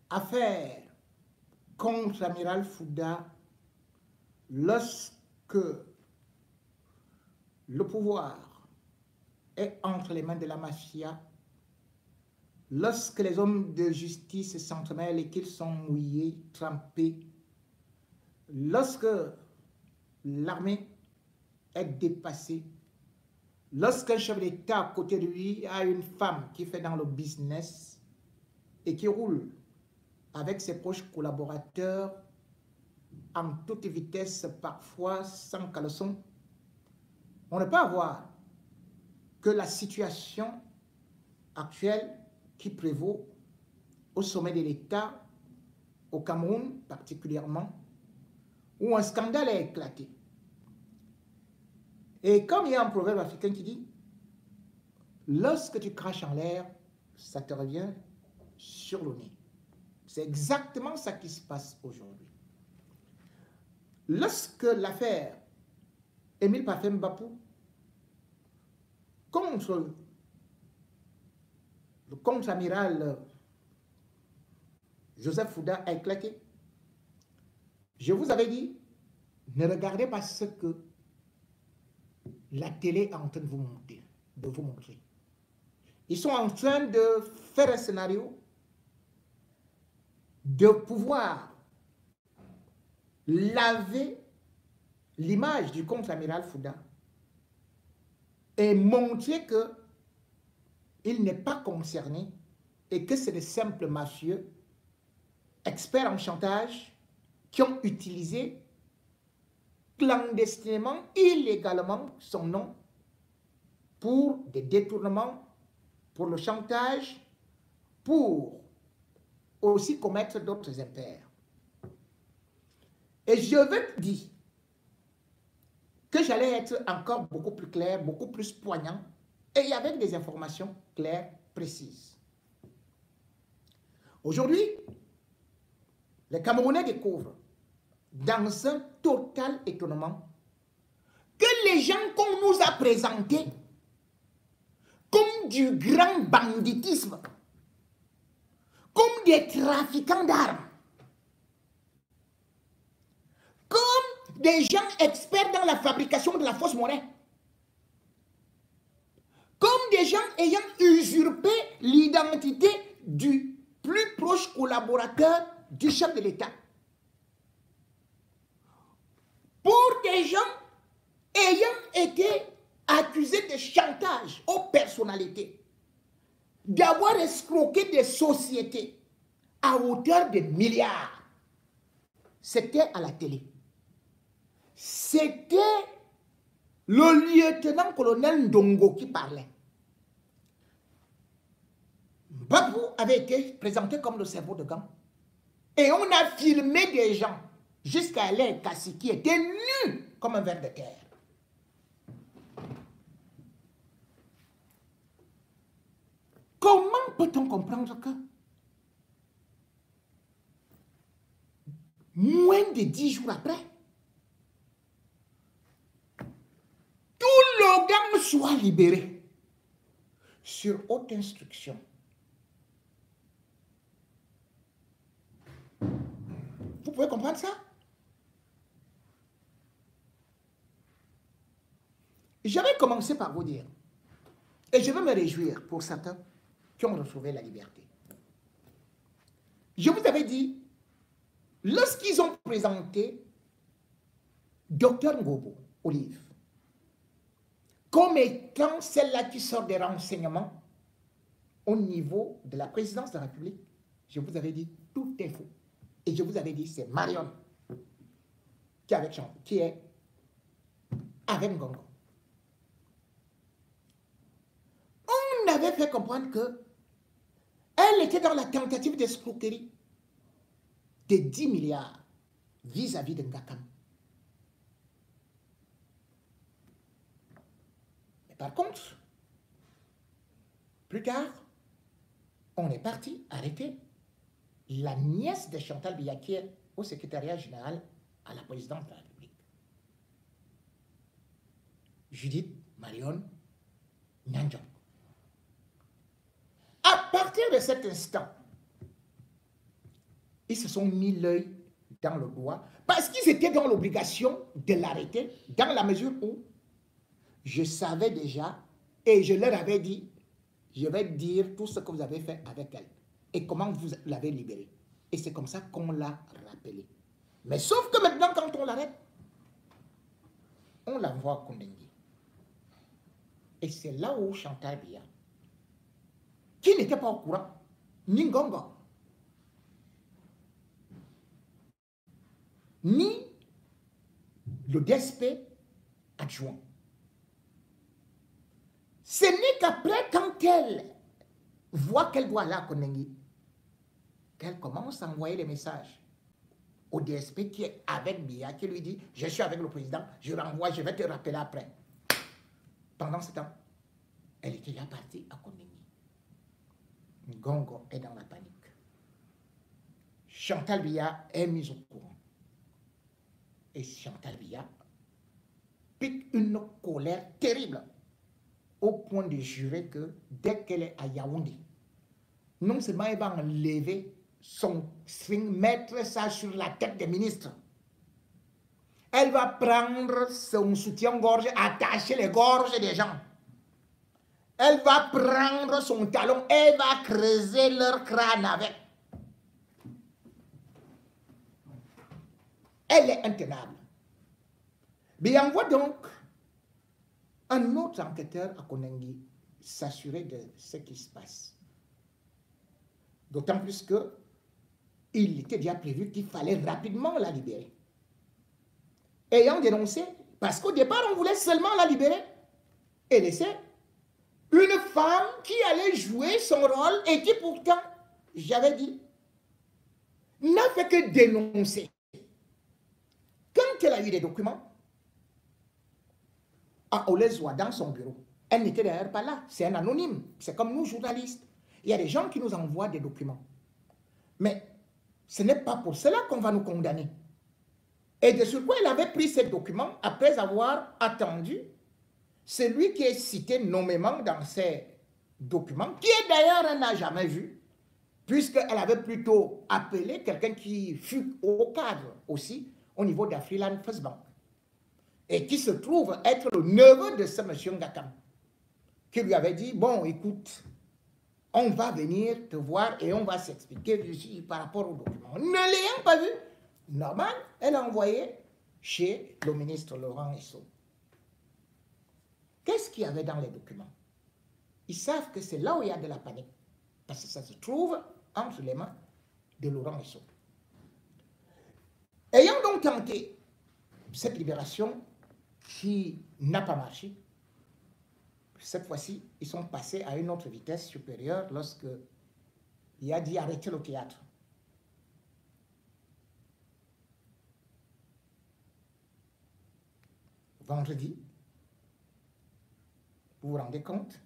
affaire contre l'amiral Fouda lorsque le pouvoir est entre les mains de la mafia, lorsque les hommes de justice s'entremêlent et qu'ils sont mouillés, trempés, lorsque l'armée est dépassée, lorsqu'un chef d'État à côté de lui a une femme qui fait dans le business et qui roule avec ses proches collaborateurs en toute vitesse, parfois sans caleçon, on ne peut avoir que la situation actuelle qui prévaut au sommet de l'État, au Cameroun particulièrement, où un scandale a éclaté. Et comme il y a un proverbe africain qui dit, lorsque tu craches en l'air, ça te revient sur le nez. C'est exactement ça qui se passe aujourd'hui. Lorsque l'affaire Émile Parfait Mbapou contre le contre-amiral Joseph Fouda a éclaté, je vous avais dit, ne regardez pas ce que la télé est en train de vous montrer. Ils sont en train de faire un scénario de pouvoir laver l'image du contre-amiral Fouda et montrer qu'il n'est pas concerné et que c'est des simples mafieux experts en chantage qui ont utilisé clandestinement, illégalement son nom pour des détournements, pour le chantage, pour aussi commettre d'autres impairs. Et je veux te dire que j'allais être encore beaucoup plus clair, beaucoup plus poignant, et avec des informations claires, précises. Aujourd'hui, les Camerounais découvrent, dans un total étonnement, que les gens qu'on nous a présentés comme du grand banditisme, comme des trafiquants d'armes, comme des gens experts dans la fabrication de la fausse monnaie, comme des gens ayant usurpé l'identité du plus proche collaborateur du chef de l'État, pour des gens ayant été accusés de chantage aux personnalités, d'avoir escroqué des sociétés à hauteur de milliards. C'était à la télé. C'était le lieutenant-colonel Ndongo qui parlait. Babou avait été présenté comme le cerveau de gang. Et on a filmé des gens jusqu'à Alain Kassi qui était nu comme un ver de terre. Comment peut-on comprendre que moins de 10 jours après, tout le gang soit libéré sur haute instruction? Vous pouvez comprendre ça? Je vais commencer par vous dire, et je vais me réjouir pour certains qui ont retrouvé la liberté. Je vous avais dit, lorsqu'ils ont présenté Dr Ngobo Olive comme étant celle-là qui sort des renseignements au niveau de la présidence de la République, je vous avais dit, tout est faux. Et je vous avais dit, c'est Marion qui est avec Ngongo. On avait fait comprendre que elle était dans la tentative d'escroquerie de 10 milliards vis-à-vis de Ngakam. Mais par contre, plus tard, on est parti arrêter la nièce de Chantal Biya qui est au secrétariat général à la présidence de la République. Judith Marion Nyanjong. À partir de cet instant, ils se sont mis l'œil dans le doigt parce qu'ils étaient dans l'obligation de l'arrêter dans la mesure où je savais déjà et je leur avais dit, je vais dire tout ce que vous avez fait avec elle et comment vous l'avez libérée. Et c'est comme ça qu'on l'a rappelé. Mais sauf que maintenant, quand on l'arrête, on l'envoie à Kondengui. Et c'est là où Chantal Biya, qui n'était pas au courant, ni Ngongo, ni le DSP adjoint. Ce n'est qu'après, quand elle voit qu'elle doit aller à Kondengui, qu'elle commence à envoyer les messages au DSP qui est avec Biya, qui lui dit, je suis avec le président, je renvoie, je vais te rappeler après. Pendant ce temps, elle était déjà partie à Kondengui. Ngongo est dans la panique. Chantal Biya est mise au courant. Et Chantal Biya pique une colère terrible au point de jurer que dès qu'elle est à Yaoundé, non seulement elle va enlever son string, mettre ça sur la tête des ministres. Elle va prendre son soutien-gorge, attacher les gorges des gens. Elle va prendre son talon et va creuser leur crâne avec. Elle est intenable. Mais envoie donc un autre enquêteur à Kondengui s'assurer de ce qui se passe. D'autant plus que il était déjà prévu qu'il fallait rapidement la libérer. Ayant dénoncé, parce qu'au départ, on voulait seulement la libérer et laisser une femme qui allait jouer son rôle et qui pourtant, j'avais dit, n'a fait que dénoncer. Quand elle a eu des documents, à Olezwa, dans son bureau, elle n'était d'ailleurs pas là, c'est un anonyme, c'est comme nous journalistes. Il y a des gens qui nous envoient des documents. Mais ce n'est pas pour cela qu'on va nous condamner. Et de sur quoi elle avait pris ces documents après avoir attendu celui qui est cité nommément dans ces documents, qui est d'ailleurs elle n'a jamais vu, puisqu'elle avait plutôt appelé quelqu'un qui fut au cadre aussi au niveau d'Afriland First Bank et qui se trouve être le neveu de ce monsieur Ngakam, qui lui avait dit, bon, écoute, on va venir te voir et on va s'expliquer par rapport aux documents. Ne l'ayant pas vu, normal, elle a envoyé chez le ministre Laurent Esso. Qu'est-ce qu'il y avait dans les documents? Ils savent que c'est là où il y a de la panique, parce que ça se trouve entre les mains de Laurent Esso. Ayant donc tenté cette libération qui n'a pas marché, cette fois-ci, ils sont passés à une autre vitesse supérieure lorsque il a dit arrêter le théâtre. Vendredi, vous vous rendez compte?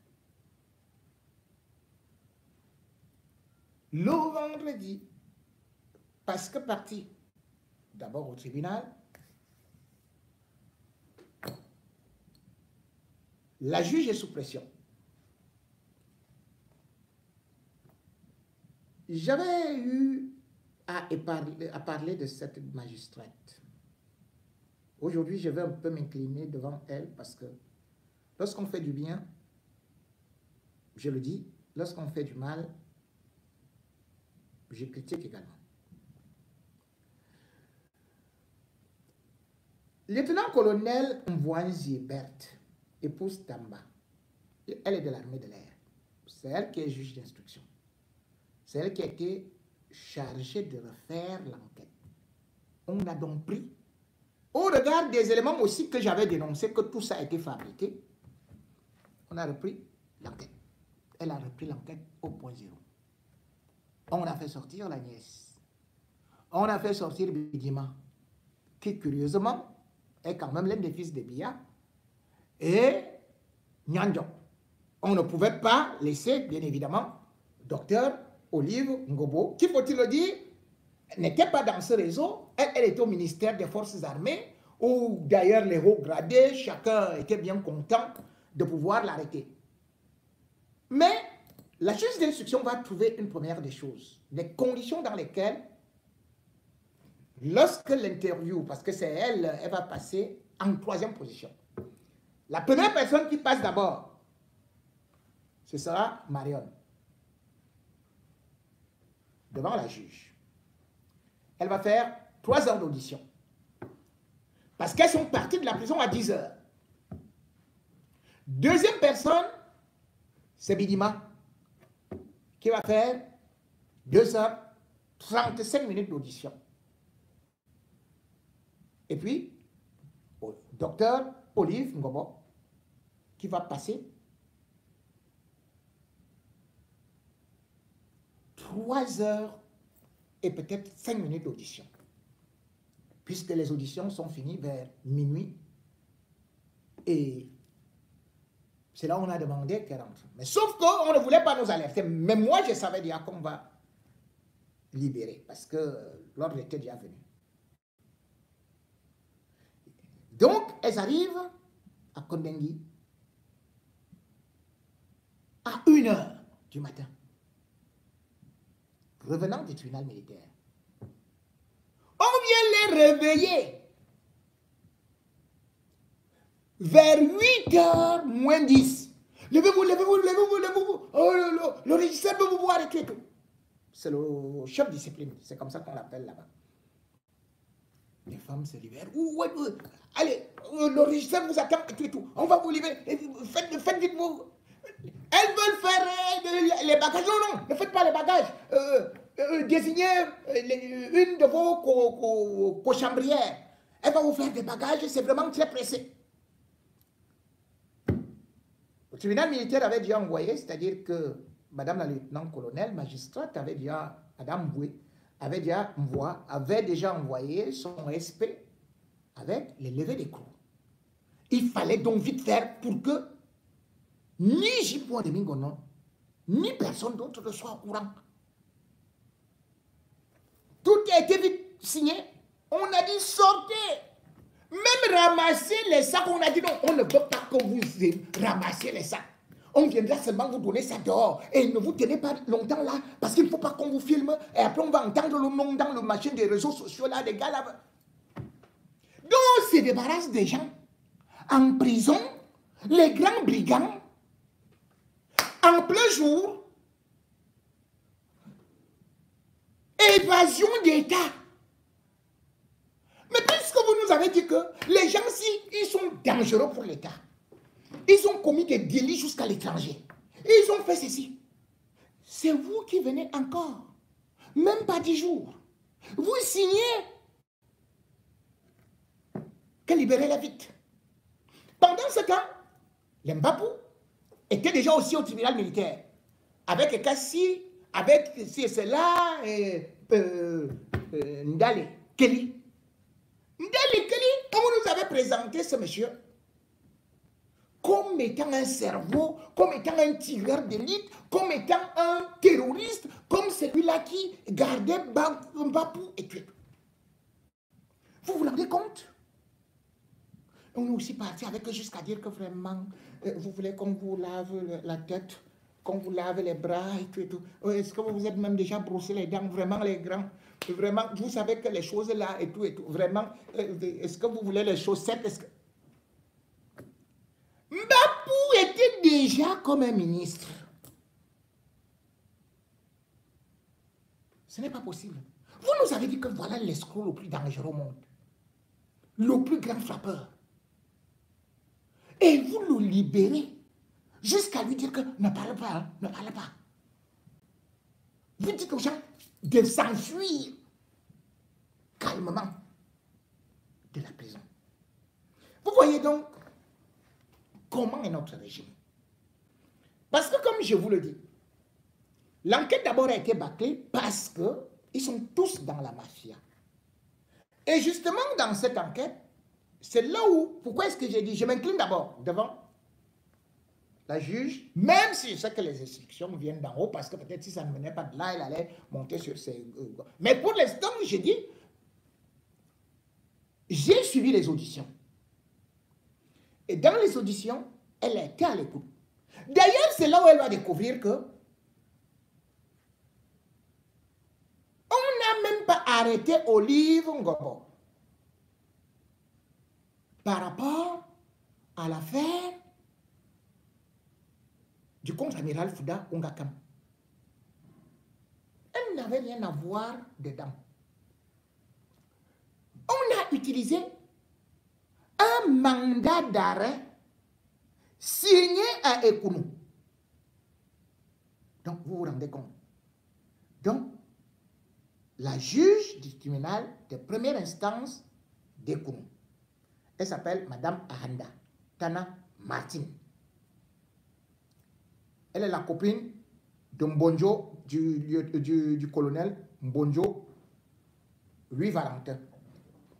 Le vendredi, parce que parti d'abord au tribunal, la juge est sous pression. J'avais eu à parler de cette magistrate. Aujourd'hui, je vais un peu m'incliner devant elle parce que lorsqu'on fait du bien, je le dis, lorsqu'on fait du mal, je critique également. Lieutenant-colonel Mwanzi Berthe, épouse Tamba, elle est de l'armée de l'air. C'est elle qui est juge d'instruction. C'est elle qui a été chargée de refaire l'enquête. On a donc pris, au regard des éléments aussi que j'avais dénoncé, que tout ça a été fabriqué, on a repris l'enquête. Elle a repris l'enquête au point zéro. On a fait sortir la nièce. On a fait sortir Bidima, qui curieusement est quand même l'un des fils de Biya, et Nyandjo. On ne pouvait pas laisser, bien évidemment, docteur Olive Ngobo, qui, faut-il le dire, n'était pas dans ce réseau. Elle était au ministère des Forces armées, où d'ailleurs les hauts gradés, chacun était bien content de pouvoir l'arrêter. Mais la juge d'instruction va trouver une première des choses, les conditions dans lesquelles lorsque l'interview, parce que c'est elle, elle va passer en 3e position. La première personne qui passe d'abord, ce sera Marion, devant la juge. Elle va faire 3 heures d'audition. Parce qu'elles sont parties de la prison à 10 heures. Deuxième personne, c'est Bidima, qui va faire 2 heures, 35 minutes d'audition. Et puis, docteur Olive Ngobo, qui va passer 3 heures et peut-être 5 minutes d'audition. Puisque les auditions sont finies vers minuit. Et c'est là où on a demandé qu'elle rentre. Mais sauf qu'on ne voulait pas nous alerter. Mais moi, je savais déjà qu'on va libérer. Parce que l'ordre était déjà venu. Donc, elles arrivent à Kondengui à 1 heure du matin. Revenant du tribunal militaire. On vient les réveiller vers 8h moins 10. Levez-vous, levez-vous, levez-vous, levez-vous. Oh, le régisseur peut vous voir et tout. C'est le chef de discipline. C'est comme ça qu'on l'appelle là-bas. Les femmes se libèrent. Allez, le régisseur vous attend et tout. On va vous libérer. Faites vite vous. Elles veulent faire les bagages. Non, non, ne faites pas les bagages. Désignez une de vos cochambrières. Elle va vous faire des bagages. C'est vraiment très pressé. Le tribunal militaire avait déjà envoyé, c'est-à-dire que Madame la lieutenant-colonel magistrate avait déjà, Madame Boué, avait déjà envoyé son SP avec les levées d'écrou. Il fallait donc vite faire pour que ni Jipo de Mingono, ni personne d'autre ne soit au courant. Tout a été vite signé. On a dit sortez. Même ramasser les sacs, on a dit non, on ne veut pas que vous ramassiez les sacs. On viendra seulement vous donner ça dehors. Et ne vous tenez pas longtemps là, parce qu'il ne faut pas qu'on vous filme. Et après, on va entendre le nom dans le machin des réseaux sociaux là, des gars là. Donc, on se débarrasse des gens. En prison, les grands brigands, en plein jour, évasion d'État. Mais puisque vous nous avez dit que les gens-ci, ils sont dangereux pour l'État. Ils ont commis des délits jusqu'à l'étranger. Ils ont fait ceci. C'est vous qui venez encore. Même pas 10 jours. Vous signez que libérez-la vite. Pendant ce temps, les Mbapou étaient déjà aussi au tribunal militaire. Avec Kassi, avec cela, Ndale Kelly. Ndale Kelly, on nous avait présenté ce monsieur comme étant un cerveau, comme étant un tireur d'élite, comme étant un terroriste, comme celui-là qui gardait Mbapou et tout. Vous vous rendez compte? On est aussi parti avec eux jusqu'à dire que vraiment, vous voulez qu'on vous lave la tête, qu'on vous lave les bras et tout et tout. Est-ce que vous vous êtes même déjà brossé les dents, vraiment les grands? Vraiment, vous savez que les choses là et tout, vraiment, est-ce que vous voulez les chaussettes? Mbapou était déjà comme un ministre. Ce n'est pas possible. Vous nous avez dit que voilà l'escroc le plus dangereux au monde. Le plus grand frappeur. Et vous le libérez jusqu'à lui dire que ne parle pas, hein, ne parle pas. Vous dites aux gens de s'enfuir calmement de la prison. Vous voyez donc comment est notre régime. Parce que comme je vous le dis, l'enquête d'abord a été bâclée parce qu'ils sont tous dans la mafia. Et justement dans cette enquête, c'est là où, pourquoi est-ce que j'ai dit, je m'incline d'abord devant la juge, même si je sais que les instructions viennent d'en haut, parce que peut-être si ça ne venait pas de là, elle allait monter sur ses... Mais pour l'instant, j'ai dit, j'ai suivi les auditions. Et dans les auditions, elle a été à l'écoute. D'ailleurs, c'est là où elle va découvrir que on n'a même pas arrêté Olive Ngobo par rapport à l'affaire du contre-amiral Fouda Ongakam. Elle n'avait rien à voir dedans. On a utilisé un mandat d'arrêt signé à Ekounou. Donc, vous vous rendez compte. Donc, la juge du tribunal de première instance d'Ekounou, elle s'appelle Madame Ahanda Tana Martin. Elle est la copine de Mbonjo, du colonel Mbonjo Louis Valentin.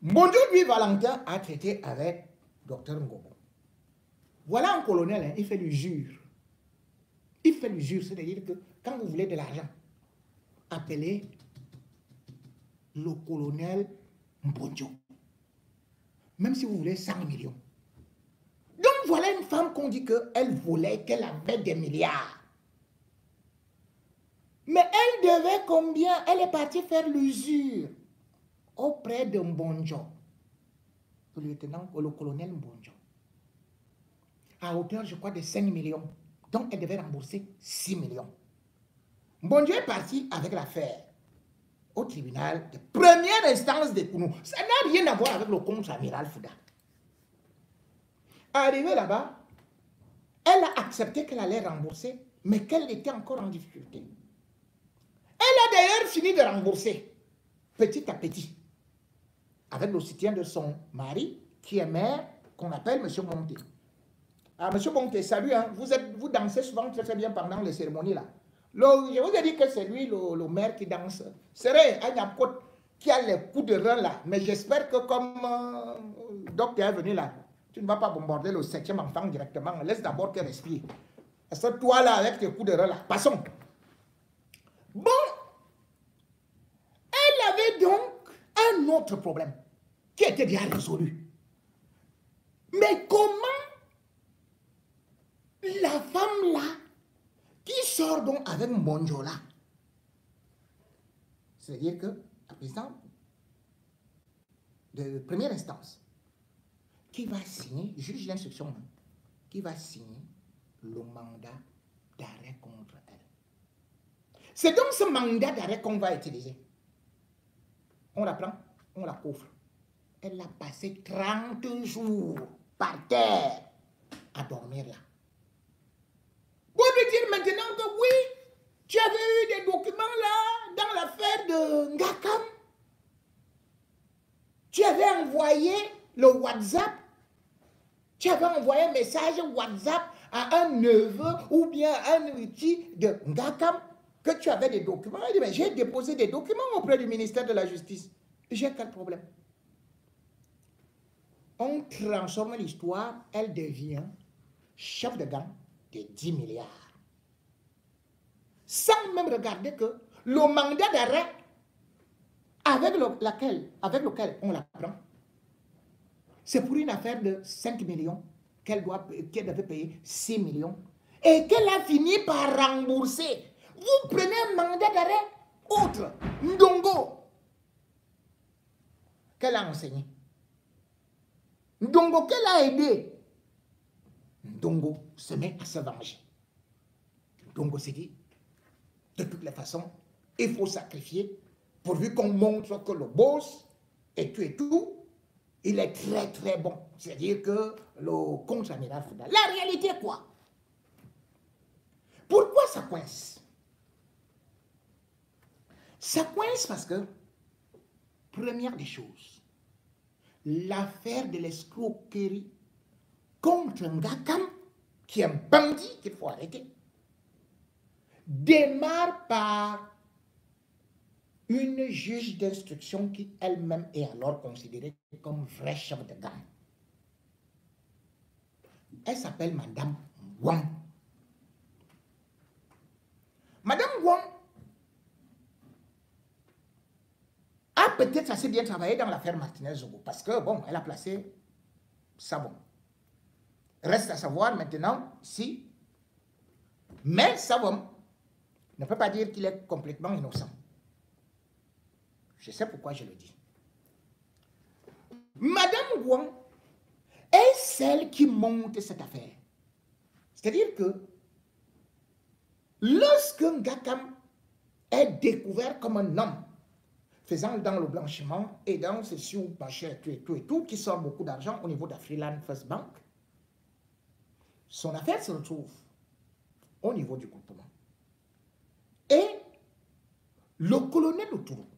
Mbonjo Louis Valentin a traité avec Dr Ngobo. Voilà un colonel, hein, il fait l'usure. Il fait l'usure, c'est-à-dire que quand vous voulez de l'argent, appelez le colonel Mbonjo. Même si vous voulez 100 millions. Donc voilà une femme qu'on dit qu'elle volait, qu'elle avait des milliards. Mais elle devait combien? Elle est partie faire l'usure auprès de Mbonjo, le lieutenant ou le colonel Mbonjo, à hauteur, je crois, de 5 millions. Donc, elle devait rembourser 6 millions. Mbonjo est parti avec l'affaire au tribunal de première instance de Kounou. Ça n'a rien à voir avec le contre-amiral Fouda. Arrivée là-bas, elle a accepté qu'elle allait rembourser, mais qu'elle était encore en difficulté. Elle a d'ailleurs fini de rembourser, petit à petit, avec le soutien de son mari, qui est maire, qu'on appelle M. Bonté. Ah, M. Bonté, salut, hein. Vous dansez souvent très très bien pendant les cérémonies là. Je vous ai dit que c'est lui le maire qui danse. C'est vrai, Agnapkot qui a les coups de rein là. Mais j'espère que comme docteur est venu là, tu ne vas pas bombarder le 7e enfant directement. Laisse d'abord qu'il respire. Parce que toi là, avec tes coups de rein là, passons. Bon, elle avait donc un autre problème qui était bien résolu. Mais comment la femme là, qui sort donc avec Mbonjo là, c'est-à-dire que la présidente de première instance, qui va signer, juge d'instruction, qui va signer le mandat d'arrêt contre elle. C'est donc ce mandat d'arrêt qu'on va utiliser. On la prend, on la couvre. Elle a passé 30 jours par terre à dormir là. Vous lui dire maintenant que oui, tu avais eu des documents là dans l'affaire de Ngakam. Tu avais envoyé le WhatsApp. Tu avais envoyé un message WhatsApp à un neveu ou bien à un outil de Ngakam que tu avais des documents. Elle dit, mais j'ai déposé des documents auprès du ministère de la Justice. J'ai quel problème? On transforme l'histoire, elle devient chef de gang de 10 milliards. Sans même regarder que le mandat d'arrêt avec lequel on la prend, c'est pour une affaire de 5 millions qu'elle devait payer 6 millions et qu'elle a fini par rembourser. Vous prenez un mandat d'arrêt autre, Ndongo, qu'elle a enseigné. Ndongo qu'elle a aidé. Ndongo se met à se venger. Ndongo s'est dit, de toutes les façons, il faut sacrifier pourvu qu'on montre que le boss et tout, il est très très bon. C'est-à-dire que le contre-amiral Fouda. La réalité est quoi? Pourquoi ça coince? Ça coince parce que, première des choses, l'affaire de l'escroquerie contre Ngakam, qui est un bandit qu'il faut arrêter, démarre par une juge d'instruction qui elle-même est alors considérée comme vrai chef de gang. Elle s'appelle Madame Wang. Madame Wang a peut-être assez bien travaillé dans l'affaire Martinez-Zogo parce que, bon, elle a placé Savon. Reste à savoir maintenant si, mais Savon ne peut pas dire qu'il est complètement innocent. Je sais pourquoi je le dis. Madame Guang est celle qui monte cette affaire. C'est-à-dire que lorsque Ngakam est découvert comme un homme faisant dans le blanchiment et dans ce sous-marché tout, qui sort beaucoup d'argent au niveau d'Afriland First Bank, son affaire se retrouve au niveau du groupement. Et le colonel Outourou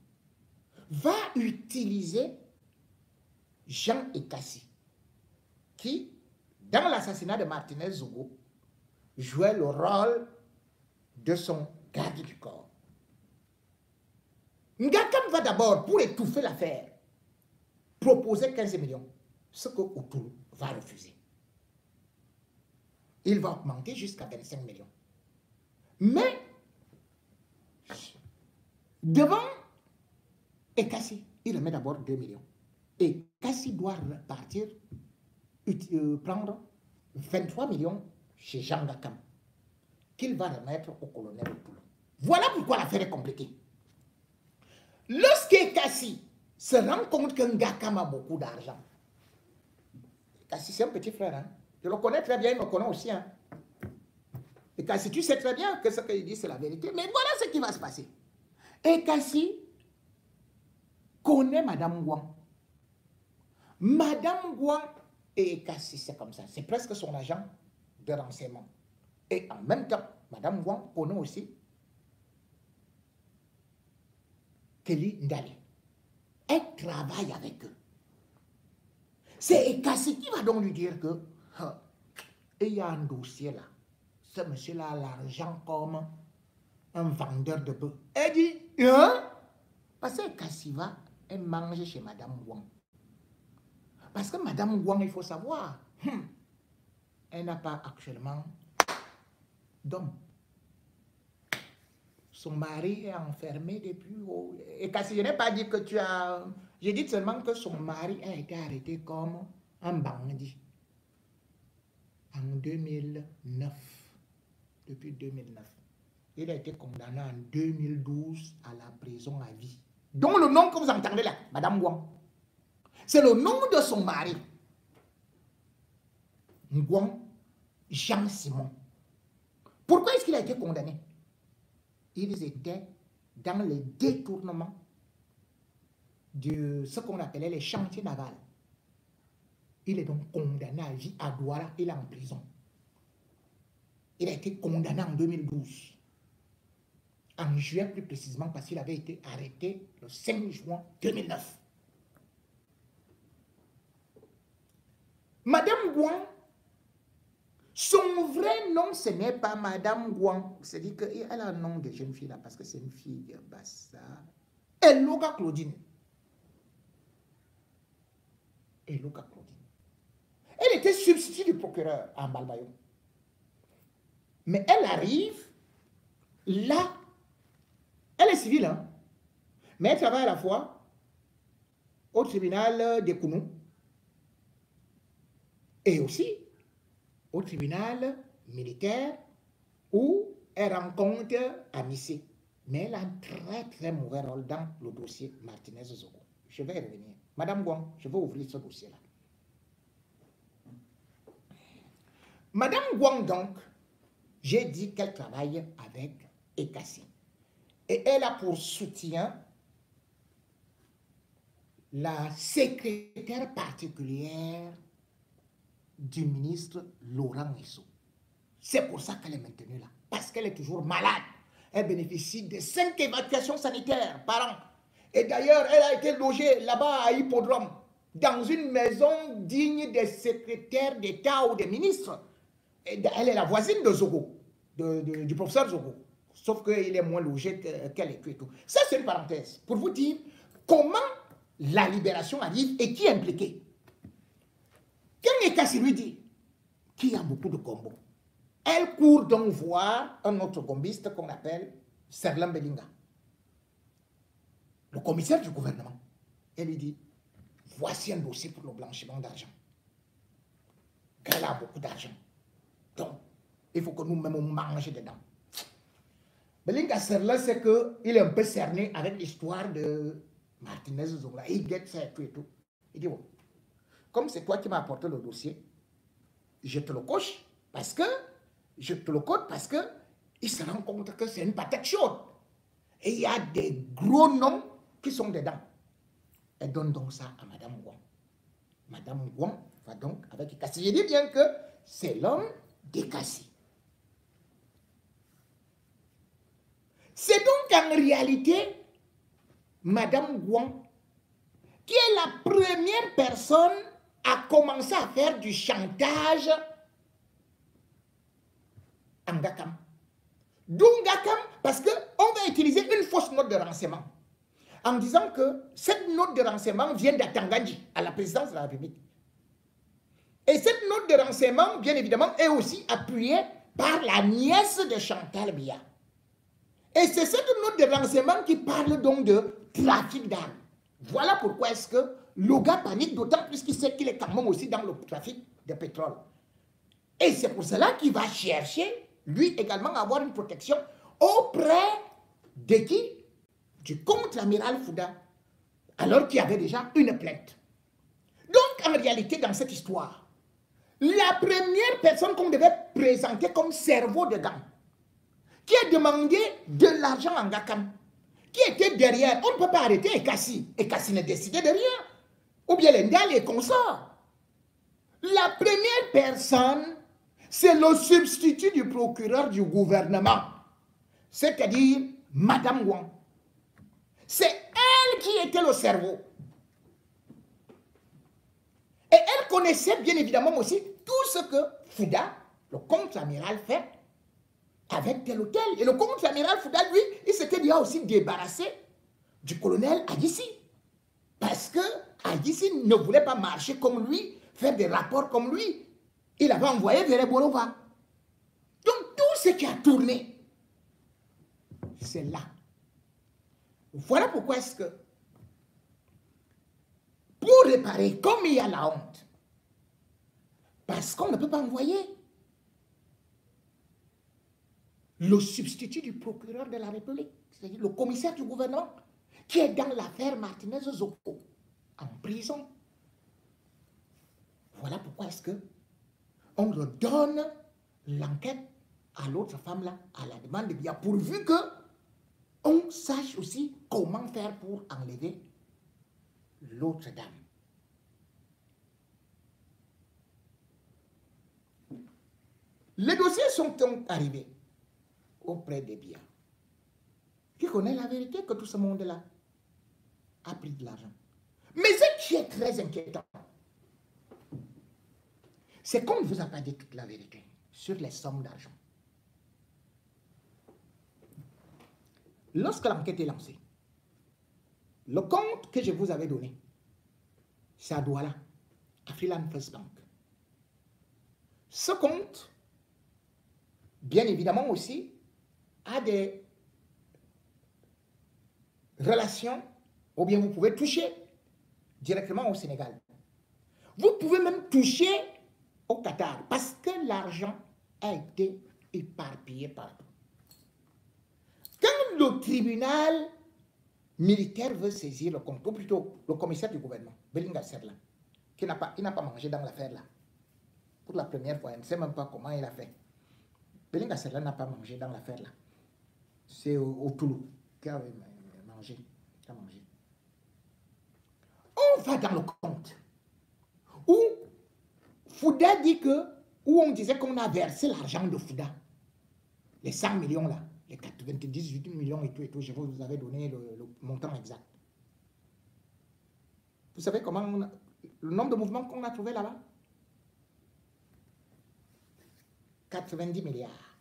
va utiliser Jean Ekassi, qui, dans l'assassinat de Martinez Zogo, jouait le rôle de son garde du corps. Ngakam va d'abord, pour étouffer l'affaire, proposer 15 millions, ce que Outourou va refuser. Il va augmenter jusqu'à 25 millions. Mais, devant Ekassi, il remet d'abord 2 millions. Et Kassi doit partir, prendre 23 millions chez Jean Ngakam, qu'il va remettre au colonel Outourou. Voilà pourquoi l'affaire est compliquée. Lorsque Kassi se rend compte que Ngakam a beaucoup d'argent, Kassi c'est un petit frère, hein? Je le connais très bien, il me connaît aussi. Hein? Et Kassi, tu sais très bien que ce qu'il dit c'est la vérité, mais voilà ce qui va se passer. Et Kassi connaît Madame Guang. Madame Guang et Kassi, c'est comme ça, c'est presque son agent de renseignement. Et en même temps, Madame Guang connaît aussi Kelly Ndale. Elle travaille avec eux. C'est Ekassi qui va donc lui dire que il y a un dossier là. Ce monsieur-là a l'argent comme un vendeur de bœufs. Elle dit, hein? Parce que Ekassi va, elle mange chez Madame Guang. Parce que Madame Guang, il faut savoir, elle n'a pas actuellement d'homme. Son mari est enfermé depuis... Et Kassi, je n'ai pas dit que tu as... J'ai dit seulement que son mari a été arrêté comme un bandit en 2009. Depuis 2009. Il a été condamné en 2012 à la prison à vie. Donc le nom que vous entendez là, Madame Guang, c'est le nom de son mari. Guang Jean-Simon. Pourquoi est-ce qu'il a été condamné? Ils étaient dans les détournements de ce qu'on appelait les chantiers navals. Il est donc condamné à vie à Douala, il est en prison. Il a été condamné en 2012. En juin plus précisément parce qu'il avait été arrêté le 5 juin 2009. Madame Guang, son vrai nom, ce n'est pas Madame Guang. C'est-à-dire qu'elle a un nom de jeune fille là, parce que c'est une fille de Bassa. Eloga Claudine. Eloga Claudine. Elle était substitut du procureur à Balbayo. Mais elle arrive là. Elle est civile, hein? Mais elle travaille à la fois au tribunal de Kounou et aussi au tribunal militaire où elle rencontre Amissé. Mais elle a un très mauvais rôle dans le dossier Martinez-Zogo. Je vais y revenir. Madame Guang, je vais ouvrir ce dossier-là. Madame Guang, donc, j'ai dit qu'elle travaille avec Ekassi. Et elle a pour soutien la secrétaire particulière du ministre Laurent Esso. C'est pour ça qu'elle est maintenue là. Parce qu'elle est toujours malade. Elle bénéficie de 5 évacuations sanitaires par an. Et d'ailleurs, elle a été logée là-bas à Hippodrome, dans une maison digne des secrétaires d'État ou des ministres. Et elle est la voisine de Zogo, du professeur Zogo. Sauf qu'il est moins logé qu'elle est et tout. Ça, c'est une parenthèse. Pour vous dire comment la libération arrive et qui est impliqué. Quand Ekassi lui dit qu'il y a beaucoup de combos, elle court donc voir un autre combiste qu'on appelle Serlan Belinga, le commissaire du gouvernement. Elle lui dit, voici un dossier pour le blanchiment d'argent. Elle a beaucoup d'argent. Donc, il faut que nous-mêmes on mange dedans. Belinga Serlan, c'est qu'il est un peu cerné avec l'histoire de Martinez Zonga, il guette ça et tout et tout. Il dit, bon, comme c'est toi qui m'as apporté le dossier, je te le coche parce que, je te le code parce que il se rend compte que c'est une patate chaude. Et il y a des gros noms qui sont dedans. Elle donne donc ça à Madame Wang. Madame Wang va donc avec Ekassi. Je dis bien que c'est l'homme d'Ekassi. C'est donc en réalité Madame Wang qui est la première personne à commencer à faire du chantage en Ngakam. D'où Ngakam, parce qu'on va utiliser une fausse note de renseignement en disant que cette note de renseignement vient d'Atangandji, à la présidence de la République. Et cette note de renseignement, bien évidemment, est aussi appuyée par la nièce de Chantal Biya. Et c'est cette note de renseignement qui parle donc de trafic d'armes. Voilà pourquoi est-ce que le gars panique, d'autant plus qu'il sait qu'il est quand même aussi dans le trafic de pétrole. Et c'est pour cela qu'il va chercher, lui également, à avoir une protection auprès de qui? Du contre-amiral Fouda, alors qu'il y avait déjà une plainte. Donc, en réalité, dans cette histoire, la première personne qu'on devait présenter comme cerveau de gang, qui a demandé de l'argent en Ngakam, qui était derrière, on ne peut pas arrêter Ekassi. Ekassi ne décidait de rien. Ou bien l'Endal et consorts. La première personne, c'est le substitut du procureur du gouvernement, c'est-à-dire Madame Wang. C'est elle qui était le cerveau. Et elle connaissait bien évidemment aussi tout ce que Fouda, le contre-amiral, fait avec tel ou tel. Et le contre-amiral Fouda, lui, il s'était déjà aussi débarrassé du colonel Adissi. Parce que Adissi ne voulait pas marcher comme lui, faire des rapports comme lui. Il avait envoyé vers Borova. Donc tout ce qui a tourné, c'est là. Voilà pourquoi est-ce que, pour réparer, comme il y a la honte, parce qu'on ne peut pas envoyer le substitut du procureur de la République, c'est-à-dire le commissaire du gouvernement, qui est dans l'affaire Martinez Zoko, en prison. Voilà pourquoi est-ce que on redonne l'enquête à l'autre femme-là, à la demande de Biya, pourvu que on sache aussi comment faire pour enlever l'autre dame. Les dossiers sont donc arrivés auprès de Biya, qui connaît la vérité que tout ce monde-là a pris de l'argent. Mais ce qui est très inquiétant, c'est qu'on ne vous a pas dit toute la vérité sur les sommes d'argent. Lorsque l'enquête est lancée, le compte que je vous avais donné, c'est à Douala, à Freeland First Bank. Ce compte, bien évidemment aussi, a des relations, ou bien vous pouvez toucher directement au Sénégal. Vous pouvez même toucher au Qatar, parce que l'argent a été éparpillé partout. Quand le tribunal militaire veut saisir le compte, ou plutôt le commissaire du gouvernement, Belinga Serla, qui n'a pas mangé dans l'affaire là, pour la première fois, il ne sait même pas comment il a fait. Belinga Serla n'a pas mangé dans l'affaire là. C'est au Toulou qui a mangé. On va dans le compte où Fouda dit que, où on disait qu'on a versé l'argent de Fouda, les 100 millions là, les 98 millions et tout, je vous avais donné le montant exact. Vous savez comment le nombre de mouvements qu'on a trouvé là-bas? 90 milliards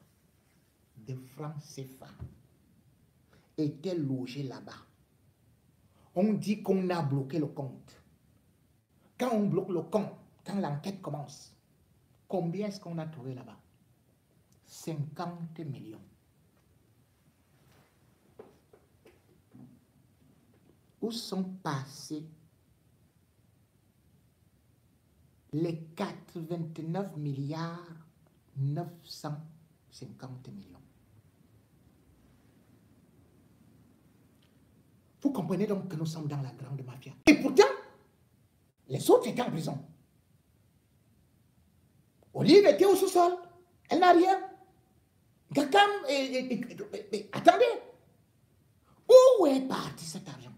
de francs CFA étaient logés là-bas. On dit qu'on a bloqué le compte. Quand on bloque le compte, quand l'enquête commence, combien est-ce qu'on a trouvé là-bas? 50 millions. Où sont passés les 89 milliards 950 millions? Vous comprenez donc que nous sommes dans la grande mafia. Et pourtant, les autres étaient en prison. Olive était au sous-sol. Elle n'a rien. Gakam, attendez. Où est parti cet argent?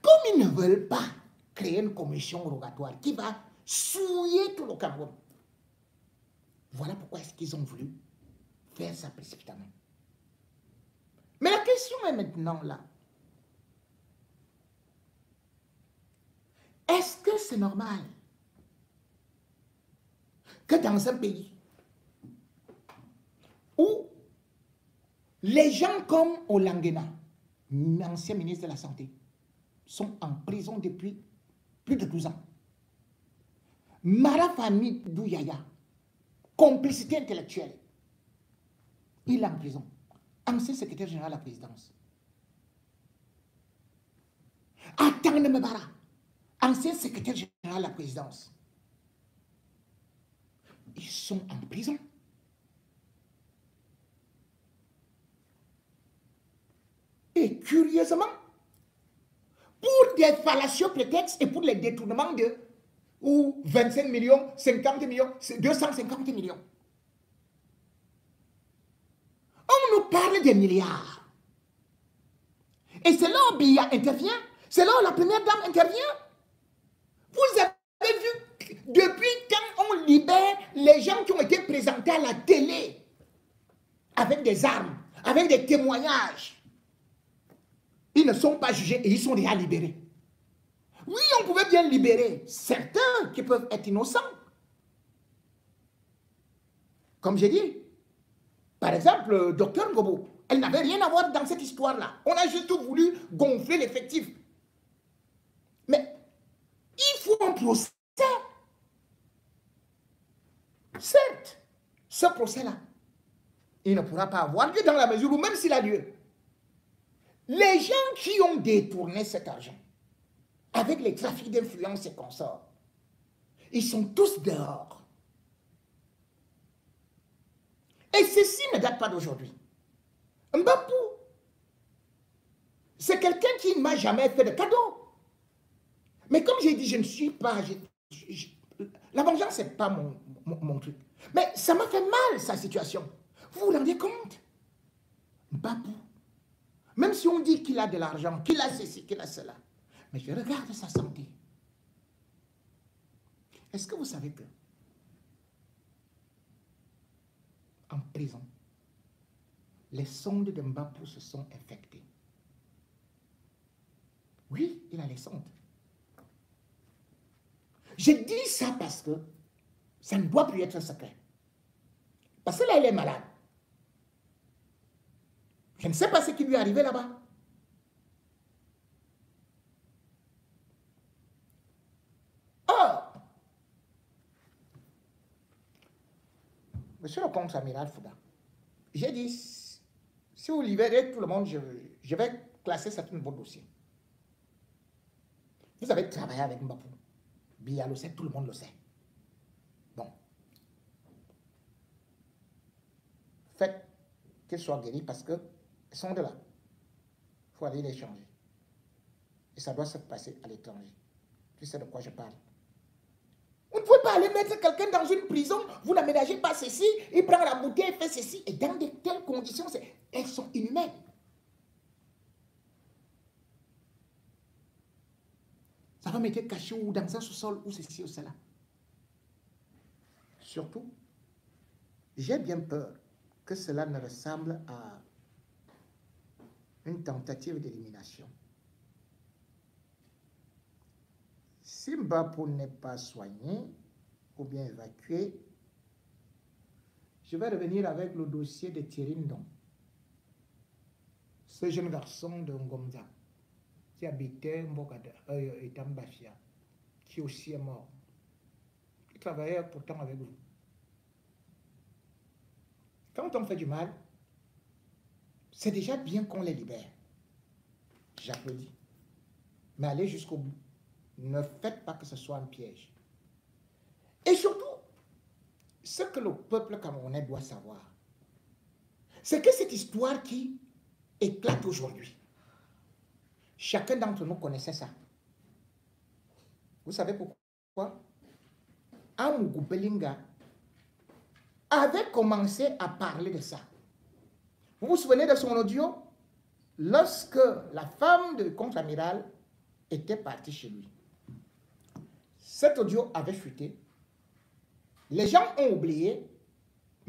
Comme ils ne veulent pas créer une commission rogatoire qui va souiller tout le Cameroun. Voilà pourquoi est-ce qu'ils ont voulu faire ça précipitamment. Mais la question est maintenant là. Est-ce que c'est normal que dans un pays où les gens comme Olangena, ancien ministre de la Santé, sont en prison depuis plus de 12 ans. Mara Fami Douyaya, complicité intellectuelle, il est en prison. Ancien secrétaire général de la présidence. Atang Mbara, ancien secrétaire général de la présidence. Ils sont en prison. Et curieusement, pour des fallacieux prétextes et pour les détournements de 25 millions, 50 millions, 250 millions. On nous parle des milliards. Et c'est là où Biya intervient, c'est là où la première dame intervient. Vous avez vu, depuis quand on libère les gens qui ont été présentés à la télé, avec des armes, avec des témoignages, ils ne sont pas jugés et ils sont déjà libérés. Oui, on pouvait bien libérer certains qui peuvent être innocents. Comme j'ai dit, par exemple, Dr Ngobo, elle n'avait rien à voir dans cette histoire-là. On a juste voulu gonfler l'effectif. Mais il faut un procès. Certes, ce procès-là, il ne pourra pas avoir lieu dans la mesure où, même s'il a lieu, les gens qui ont détourné cet argent, avec les trafics d'influence et consorts, ils sont tous dehors. Et ceci ne date pas d'aujourd'hui. Mbapou, c'est quelqu'un qui ne m'a jamais fait de cadeau. Mais comme j'ai dit, je ne suis pas... la vengeance, ce n'est pas mon truc. Mais ça m'a fait mal, sa situation. Vous vous rendez compte? Mbapou, même si on dit qu'il a de l'argent, qu'il a ceci, qu'il a cela, mais je regarde sa santé. Est-ce que vous savez que en prison, les sondes de Mbapou se sont infectées? Oui, il a les sondes. Je dis ça parce que ça ne doit plus être un secret. Parce que là, il est malade. Je ne sais pas ce qui lui est arrivé là-bas. Or, monsieur le contre-amiral Fouda, j'ai dit, si vous libérez tout le monde, je vais classer certains de vos dossiers. Vous avez travaillé avec Mbapou. Biya le sait, tout le monde le sait. Bon. Faites qu'ils soient guéris parce qu'ils sont de là. Il faut aller les changer. Et ça doit se passer à l'étranger. Tu sais de quoi je parle. Vous ne pouvez pas aller mettre quelqu'un dans une prison, vous n'aménagez pas ceci, il prend la bouteille, il fait ceci. Et dans de telles conditions, elles sont inhumaines. Ça va mettre caché ou dans un sous-sol ou ceci ou cela. Surtout, j'ai bien peur que cela ne ressemble à une tentative d'élimination. Si Mbapou n'est pas soigné ou bien évacué, je vais revenir avec le dossier de Thierry Ndong, ce jeune garçon de Ngomza qui habitait Itambafia, qui aussi est mort, qui travaillait pourtant avec vous. Quand on fait du mal, c'est déjà bien qu'on les libère. J'applaudis. Mais allez jusqu'au bout. Ne faites pas que ce soit un piège. Et surtout, ce que le peuple camerounais doit savoir, c'est que cette histoire qui éclate aujourd'hui, Chacun d'entre nous connaissait ça. Vous savez pourquoi? Amougou Belinga avait commencé à parler de ça. Vous vous souvenez de son audio? Lorsque la femme de contre-amiral était partie chez lui. Cet audio avait fuité. Les gens ont oublié.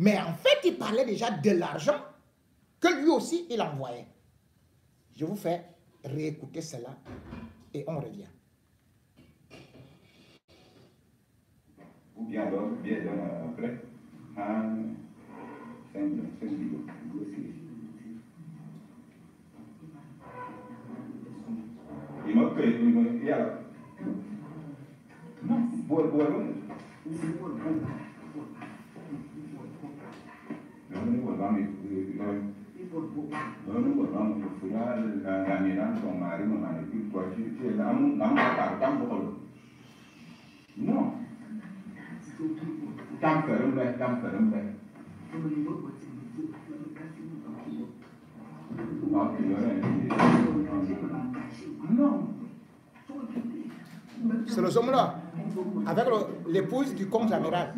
Mais en fait, il parlait déjà de l'argent que lui aussi, il envoyait. Je vous fais réécouter cela et on revient. Ou bien alors, bien après, il m'a payé, il a non, C'est le homme-là, avec l'épouse du contre-amiral.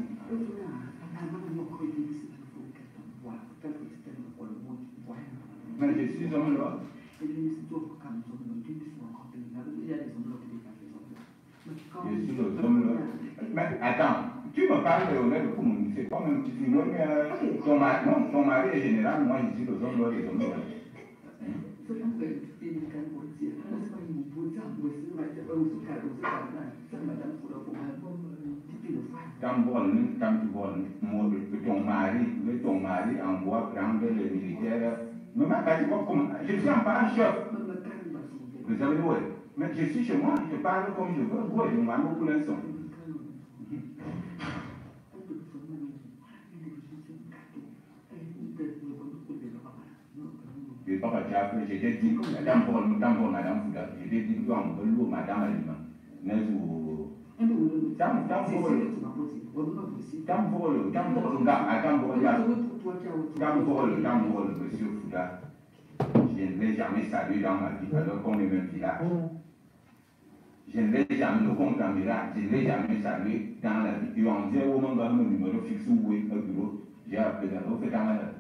Mais je suis homme-là. Mais attends, tu me parles de honnête pour nous, c'est pas même si moi, ton mari est général, moi je suis le homme-là des hommes-là. Quand tu vois ton mari envoie prendre les militaires, mais je suis en parle chef. Vous savez, oui. Mais je suis chez moi, je parle comme je veux, oui, je m'en pour l'instant. Je n'ai pas fait, j'ai dit, madame Fouda, j'ai dit, madame Alima, monsieur Fouda, je ne l'ai jamais salué dans ma vie, alors qu'on est même village. Je ne l'ai jamais, le compte en village, je ne l'ai jamais salué dans la vie. Et on disait au moment où mon numéro fixe où est le bureau, j'ai appelé la fait dans la vie.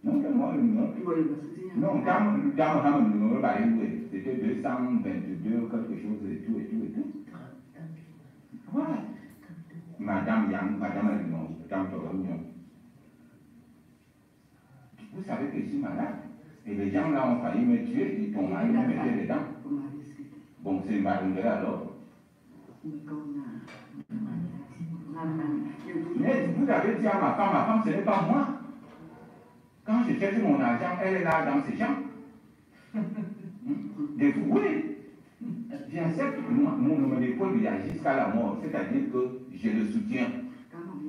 Non, moi le numéro. Non, quand le numéro va arriver, c'était 222, quelque chose et tout. Voilà. Madame Yang, Madame Alima, Madame Toromio. Vous savez que je suis malade. Et les gens là ont failli me tuer, ils t'ont mal, ils me mettaient dedans. Bon, c'est Marie alors. Mais vous avez dit à ma femme, ce n'est pas moi. Quand je cherche mon argent, elle est là dans ses champs. Oui. J'accepte mon épaule jusqu'à la mort, c'est-à-dire que je le soutiens.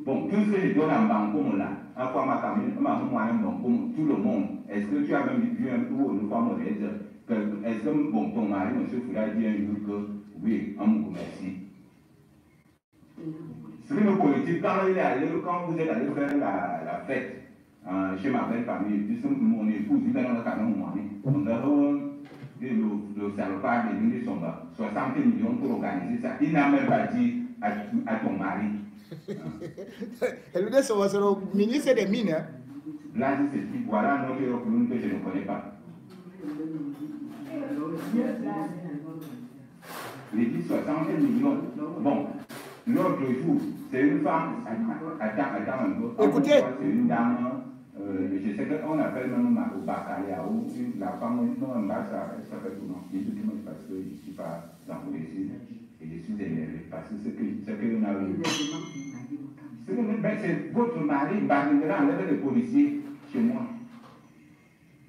Bon, tout ce que je donne à Bancomo là, à quoi ma famille, tout le monde, est-ce que tu as même vu un coup une femme honnête? Est-ce que bon, ton mari, M. Fouda, dit un jour que oui, un mot merci. C'est une politique, quand vous êtes allé faire la fête chez ma belle famille, puisque mon épouse, il est dans le canon, on a le salopard est venu son 60 millions pour organiser ça. Il n'a même pas dit à ton mari. Elle lui dit c'est le ministre des Mines. Là, je sais plus, voilà notre clown que je ne connais pas. Il dit 60 millions. Bon, l'autre jour, c'est une femme. Attends un peu. Écoutez. C'est une dame. Je sais qu'on appelle même au Bakaria, ou la femme, non, ça fait tout non. Je parce que je ne suis pas dans le récit et je suis énervé parce que ce que nous avons vu. C'est votre mari, Barindra, enlève les policiers chez moi.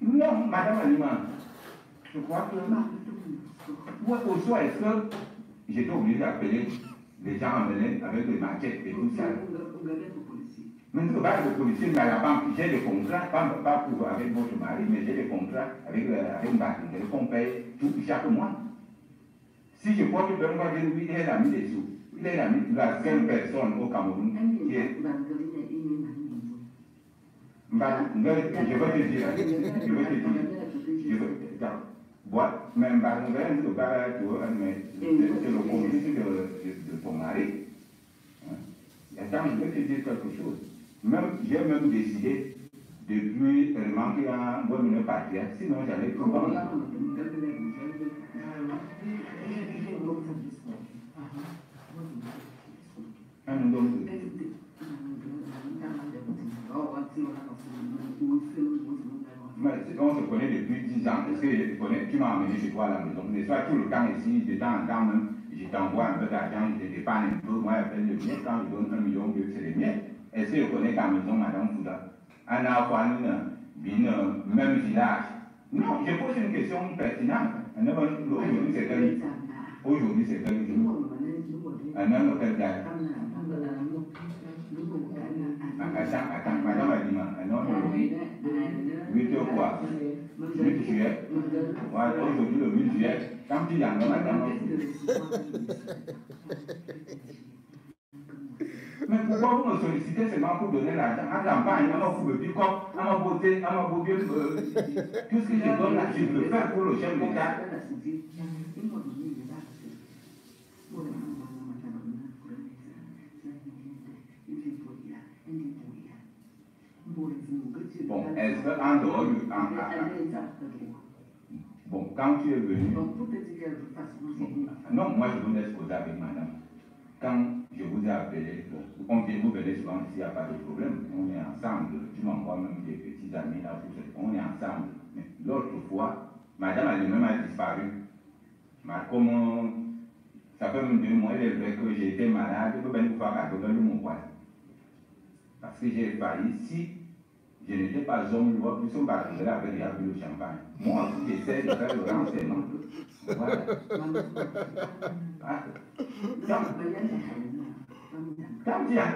Non, madame Alima, je crois que. Moi, au soir, est-ce que j'étais obligé d'appeler les gens emmenés avec des maquettes et tout ça? Maintenant, le policier dans la banque, j'ai des contrats, pas pour avec votre mari, mais j'ai des contrats avec Barindra qu'on paye chaque mois. Si je porte le moi dire oui, il a mis des sous. Il a mis la 5 personnes au Cameroun qui est. Je vais te dire. même par le communiqué de ton mari. Attends, je vais te dire quelque chose. J'ai même décidé de plus manquer un bon patriarche, sinon j'allais tout vendre. On se connaît depuis 10 ans. Est-ce que tu m'as amené chez toi à la maison? N'est-ce pas tout le temps ici, de temps en temps même, je t'envoie un peu d'argent, je te dépanne un peu, moi j'appelle le mien, quand je donne 1 million de c'est le mien. Est-ce que je connais ta maison, Madame Fouda? Même village. Non, je pose une question pertinente. Aujourd'hui c'est quel jour? Aujourd'hui c'est quel jour? Un homme auquel gagne. Attends, Madame Adima, un homme aujourd'hui, 8 heures quoi? 8 juillet. Voilà, aujourd'hui le 8 juillet, quand tu y en as, Madame. Mais pourquoi vous me sollicitez seulement pour donner l'argent? En campagne, on m'a fait le pick-up, on m'a beauté, tout ce que je donne là, je le fais pour le chef d'État. Bon, est-ce qu'en dehors du... Bon, quand tu es venu... Non, moi je vous laisse poser avec madame. Quand je vous ai appelé, on vient vous venir souvent ici, il n'y a pas de problème. On est ensemble. Tu m'envoies même des petits amis là, on est ensemble. Mais l'autre fois, madame elle-même a disparu. Comment... Ça fait même 2 mois, il est vrai que j'ai été malade, je peux bien vous faire cadeau de mon poil. Parce que j'ai failli, si je n'étais pas homme, nous sommes partis là avec le champagne. Moi aussi, j'essaie de faire le renseignement. Voilà.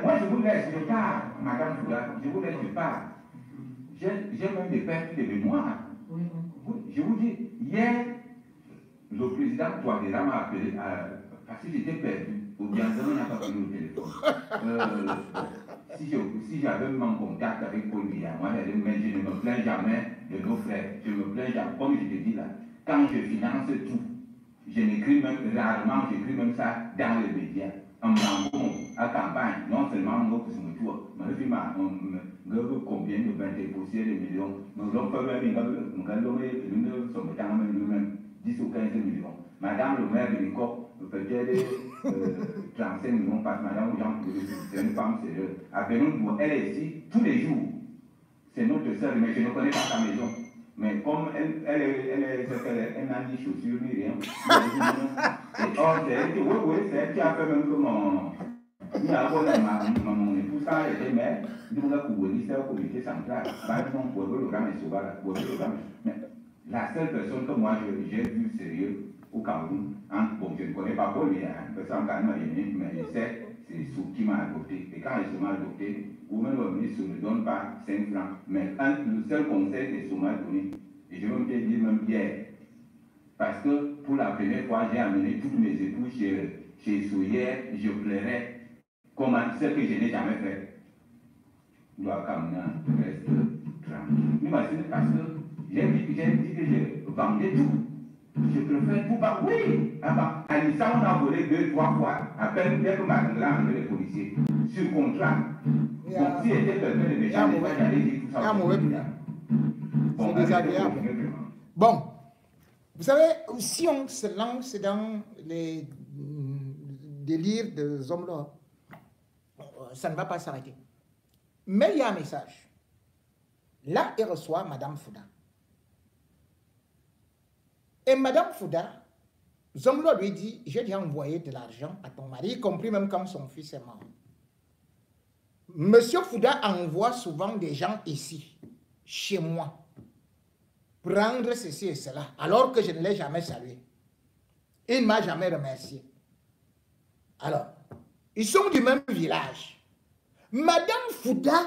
Moi je vous laisse, je pars, madame Fouda, je vous laisse, je pars. J'ai même des pertes de mémoire. Je vous dis, hier, le président Touadéra m'a appelé parce que j'étais perdu. Ou bien il n'a pas pris le téléphone. Si j'avais mon contact avec Paul Biya, moi mais je ne me plains jamais de nos frères. Je me plains jamais, comme je te dis là, quand je finance tout, je n'écris même rarement, j'écris même ça dans les médias. En banque, à campagne, non seulement nous qui sommes tous, mais aussi combien de 20 de millions, nous avons fait même 10 ou 15 millions. Madame le maire de l'école, peut-être 35 millions parce que madame Jean, c'est une femme sérieuse. Appelons-nous, elle est ici tous les jours. C'est notre sœur, mais je ne connais pas sa maison. Mais comme elle n'a ni chaussures ni rien. Oh, c'est elle qui a fait même que mon épouse, quand elle était mère, nous avons couvert au comité central. La seule personne que moi j'ai vue sérieux au Cameroun, bon, je ne connais pas Paul, parce qu'en Cameroun, mais je sais, c'est Sou qui m'a adopté. Et quand il m'a adopté, vous-même, le ministre ne donne pas 5 francs, mais le seul conseil que Sou m'a donné, et je vais me dire même hier, parce que pour la première fois, j'ai amené toutes mes épouses chez Sou hier, je pleurais comme ce que je n'ai jamais fait. Doit Cameroun reste tranquille. Mais c'est parce que j'ai dit que je vendais tout. Je préfère tout pas. Oui! À l'ISA, on a volé 2-3 fois. À peine dès que ma grand les policiers. Sur contrat. Donc, si était quelqu'un de méchant, j'allais dire tout ça. C'est désagréable. Bon. Vous savez, si on se lance dans les délires de Zomlo, ça ne va pas s'arrêter. Mais il y a un message. Là, il reçoit Madame Fouda. Et Madame Fouda, Zomlo lui dit, j'ai déjà envoyé de l'argent à ton mari, y compris même quand son fils est mort. Monsieur Fouda envoie souvent des gens ici, chez moi, prendre ceci et cela, alors que je ne l'ai jamais salué. Il ne m'a jamais remercié. Alors, ils sont du même village. Madame Fouda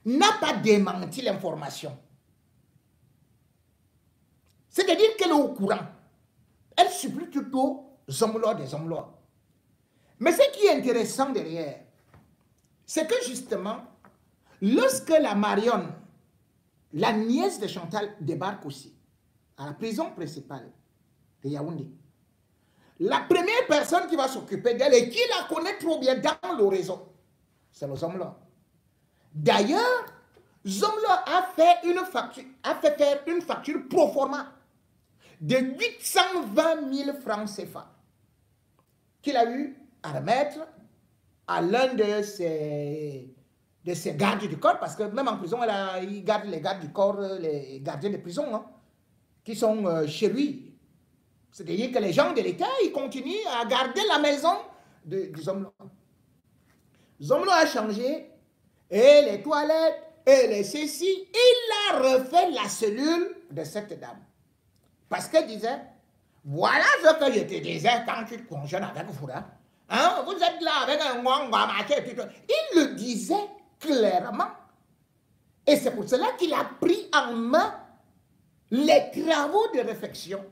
n'a pas démenti l'information. C'est-à-dire qu'elle est au courant. Elle supplie plutôt Zomlo des Zomlo. Mais ce qui est intéressant derrière, c'est que justement, lorsque la Marion, la nièce de Chantal, débarque aussi, à la prison principale de Yaoundé. La première personne qui va s'occuper d'elle et qui la connaît trop bien dans le réseau, c'est le Zomlo. D'ailleurs, Zomlo a fait faire une facture pro forma de 820 000 francs CFA qu'il a eu à remettre à l'un de ses gardes du corps, parce que même en prison, il garde les gardes du corps, les gardiens de prison, hein, qui sont chez lui. C'est-à-dire que les gens de l'État, ils continuent à garder la maison du Zomlo. Zomlo a changé, et les toilettes, et les ceci, il a refait la cellule de cette dame. Parce qu'elle disait, voilà ce que je te disais quand tu te conjoignes avec Foura. Hein, vous êtes là avec un il le disait clairement. Et c'est pour cela qu'il a pris en main les travaux de réfection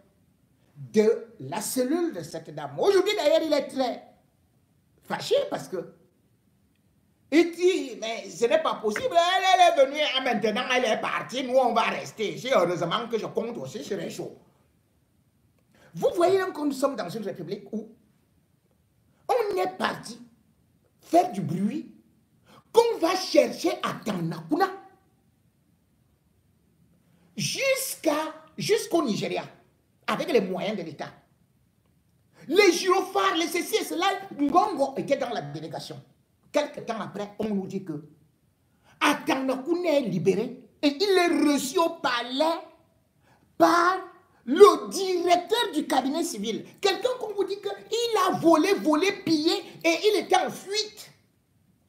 de la cellule de cette dame. Aujourd'hui, d'ailleurs, il est très fâché parce que il dit, mais ce n'est pas possible, elle est venue, maintenant elle est partie, nous on va rester ici. Heureusement que je compte aussi sur les choses. Vous voyez que nous sommes dans une république où on est parti faire du bruit qu'on va chercher à Tanakuna jusqu'au Nigeria, avec les moyens de l'État. Les gyrophares, les ceci et cela, Ngongo était dans la délégation. Quelque temps après, on nous dit que Atanakuna est libéré et il est reçu au palais par le directeur du cabinet civil. Quelqu'un qu'on vous dit qu'il a volé, pillé et il était en fuite.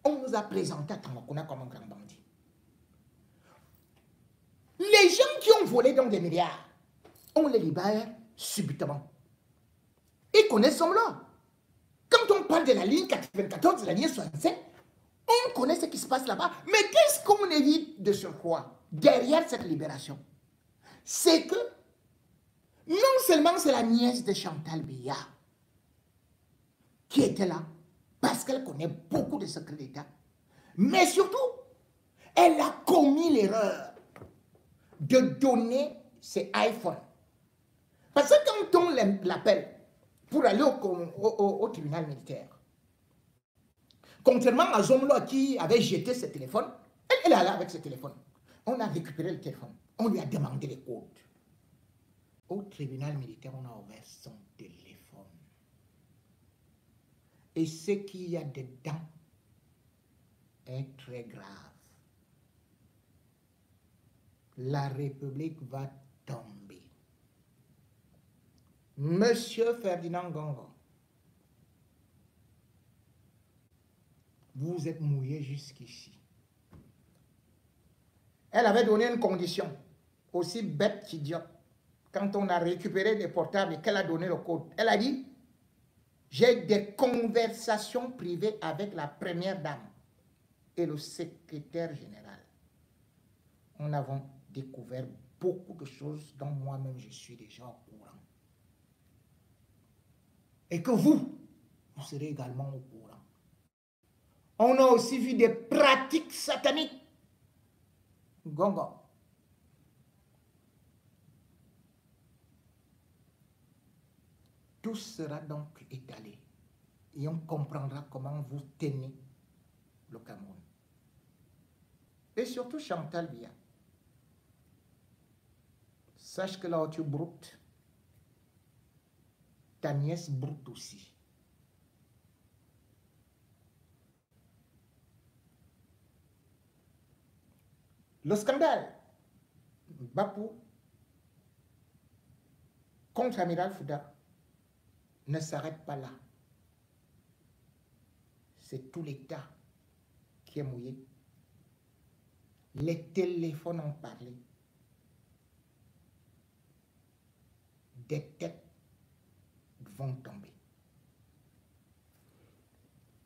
On nous a présenté Atanakuna comme un grand bandit. Les gens qui ont volé dans des milliards, on les libère subitement. Ils connaissent son nom. Quand on parle de la ligne 94, de la ligne 67, on connaît ce qui se passe là-bas. Mais qu'est-ce qu'on évite de surcroît derrière cette libération? C'est que non seulement c'est la nièce de Chantal Biya qui était là, parce qu'elle connaît beaucoup de secrets d'État, mais surtout, elle a commis l'erreur de donner ses iPhones. Parce que quand on l'appelle pour aller au tribunal militaire, contrairement à Zomlo qui avait jeté ses téléphones, elle est là avec ses téléphones. On a récupéré le téléphone, on lui a demandé les codes. Au tribunal militaire, on a ouvert son téléphone. Et ce qu'il y a dedans est très grave. La République va tomber. Monsieur Ferdinand Ngongo, vous êtes mouillé jusqu'ici. Elle avait donné une condition, aussi bête qu'idiote. Quand on a récupéré des portables et qu'elle a donné le code, elle a dit, j'ai des conversations privées avec la première dame et le secrétaire général. Nous avons découvert beaucoup de choses dont moi-même je suis déjà au courant. Et que vous serez également au courant. On a aussi vu des pratiques sataniques. Ngongo. Tout sera donc étalé et on comprendra comment vous tenez le Cameroun. Et surtout Chantal Biya. Sache que là où tu broutes, ta nièce broute aussi. Le scandale Bapou contre Amiral Fouda ne s'arrête pas là. C'est tout l'État qui est mouillé. Les téléphones ont parlé. Des têtes vont tomber.